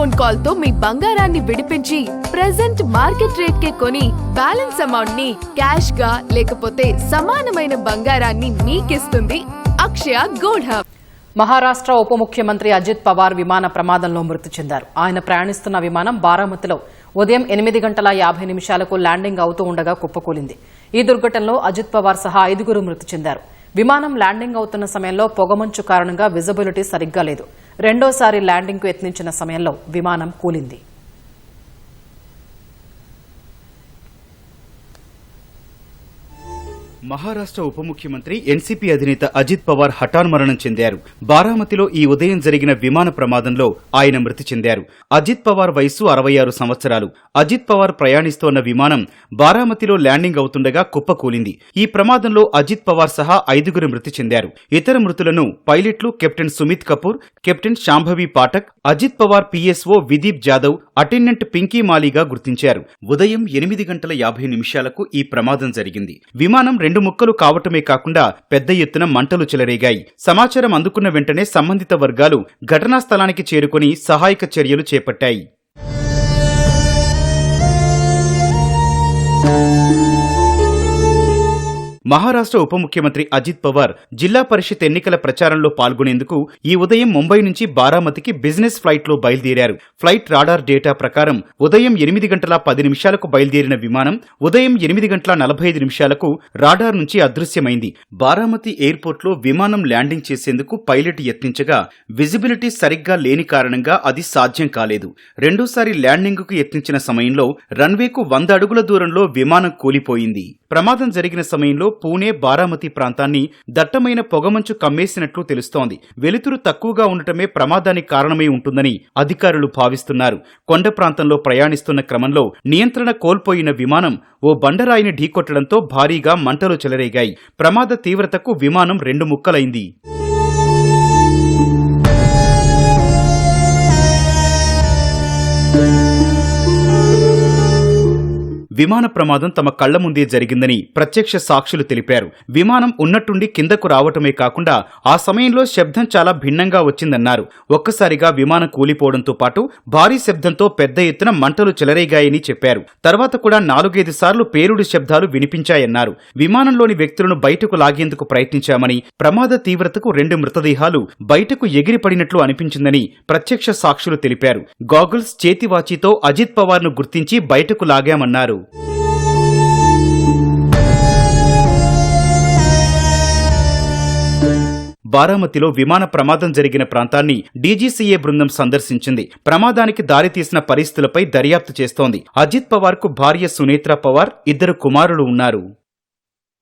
Phone call తో మీ బంగారాన్ని విడిపించి ప్రెజెంట్ మార్కెట్ రేట్ కే కొని బ్యాలెన్స్ అమౌంట్ ని క్యాష్ గా లేకపోతే సమానమైన బంగారాన్ని మీకిస్తుంది అక్షయ గోల్డ్ హబ్. మహారాష్ట్ర ఉప ముఖ్యమంత్రి అజిత్ పవార్ విమాన ప్రమాదంలో మృతి చెందారు. ఆయన ప్రయాణిస్తున్న విమానం బారామతిలో ఉదయం 8:50 ల్యాండింగ్ అవుతూ ఉండగా కుప్పకూలింది. ఈ దుర్ఘటనలో అజిత్ పవార్ సహా 5 మృతి చెందారు. విమానం ల్యాండింగ్ అవుతున్న సమయంలో పొగమంచు కారణంగా విజిబిలిటీ సరిగ్గా లేదు. రెండోసారి ల్యాండింగ్ కు యత్నించిన సమయంలో విమానం కూలింది. మహారాష్ట్ర ఉప ముఖ్యమంత్రి ఎన్సీపీ అధినేత అజిత్ పవార్ హఠాన్మరణం చెందారు. బారామతిలో ఈ ఉదయం జరిగిన విమాన ప్రమాదంలో ఆయన మృతి చెందారు. అజిత్ పవార్ వయసు 66 సంవత్సరాలు. అజిత్ పవార్ ప్రయాణిస్తోన్న విమానం బారామతిలో ల్యాండింగ్ అవుతుండగా కుప్పకూలింది. ఈ ప్రమాదంలో అజిత్ పవార్ సహా 5 మృతి చెందారు. ఇతర మృతులను పైలట్లు captain Sumit Kapoor, captain Shambhavi Pathak, Ajit Pawar PSO Vidip Jadhav, attendant Pinky మాలీగా గుర్తించారు. ఉదయం 8:50 ఈ ప్రమాదం జరిగింది. విమానం 2 ముక్కలు కావటమే కాకుండా పెద్ద ఎత్తున మంటలు చెలరేగాయి. సమాచారం అందుకున్న వెంటనే సంబంధిత వర్గాలు ఘటనా స్థలానికి చేరుకుని సహాయక చర్యలు చేపట్టాయి. మహారాష్ట్ర ఉప ముఖ్యమంత్రి అజిత్ పవార్ జిల్లా పరిషత్ ఎన్నికల ప్రచారంలో పాల్గొనేందుకు ఈ ఉదయం ముంబై నుంచి బారామతికి బిజినెస్ ఫ్లైట్ లో బయలుదేరారు. ఫ్లైట్ రాడార్ డేటా ప్రకారం ఉదయం 8:10 బయలుదేరిన విమానం ఉదయం 8:45 రాడార్ నుంచి అదృశ్యమైంది. బారామతి ఎయిర్పోర్ట్ లో విమానం ల్యాండింగ్ చేసేందుకు పైలట్ యత్నించగా విజిబిలిటీ సరిగ్గా లేని కారణంగా అది సాధ్యం కాలేదు. రెండోసారి ల్యాండింగ్ కు యత్నించిన సమయంలో రన్వేకు 100 అడుగుల దూరంలో విమానం కూలిపోయింది. ప్రమాదం జరిగిన సమయంలో పూణే, బారామతి ప్రాంతాన్ని దట్టమైన పొగమంచు కమ్మేసినట్లు తెలుస్తోంది. వెలుతురు తక్కువగా ఉండటమే ప్రమాదానికి కారణమై ఉంటుందని అధికారులు భావిస్తున్నారు. కొండ ప్రాంతంలో ప్రయాణిస్తున్న క్రమంలో నియంత్రణ కోల్పోయిన విమానం ఓ బండరాయిని ఢీకొట్టడంతో భారీగా మంటలు చెలరేగాయి. ప్రమాద తీవ్రతకు విమానం 2 ముక్కలైంది. విమాన ప్రమాదం తమ కళ్ల ముందే జరిగిందని ప్రత్యక్ష సాక్షులు తెలిపారు. విమానం ఉన్నట్టుండి కిందకు రావటమే కాకుండా ఆ సమయంలో శబ్దం చాలా భిన్నంగా వచ్చిందన్నారు. ఒక్కసారిగా విమానం కూలిపోవడంతో పాటు భారీ శబ్దంతో పెద్ద ఎత్తున మంటలు చెలరేగాయని చెప్పారు. తర్వాత కూడా 4-5 సార్లు పేలుడు శబ్దాలు వినిపించాయన్నారు. విమానంలోని వ్యక్తులను బయటకు లాగేందుకు ప్రయత్నించామని, ప్రమాద తీవ్రతకు 2 మృతదేహాలు బయటకు ఎగిరిపడినట్లు అనిపించిందని ప్రత్యక్ష సాక్షులు తెలిపారు. గాగుల్స్, చేతివాచీతో అజిత్ పవార్ ను గుర్తించి బయటకు లాగామన్నారు. బారామతిలో విమాన ప్రమాదం జరిగిన ప్రాంతాన్ని డీజీసీఏ బృందం సందర్శించింది. ప్రమాదానికి దారితీసిన పరిస్థితులపై దర్యాప్తు చేస్తోంది. అజిత్ పవార్ కు భార్య సునేత్రా పవార్, 2 కుమారులు ఉన్నారు.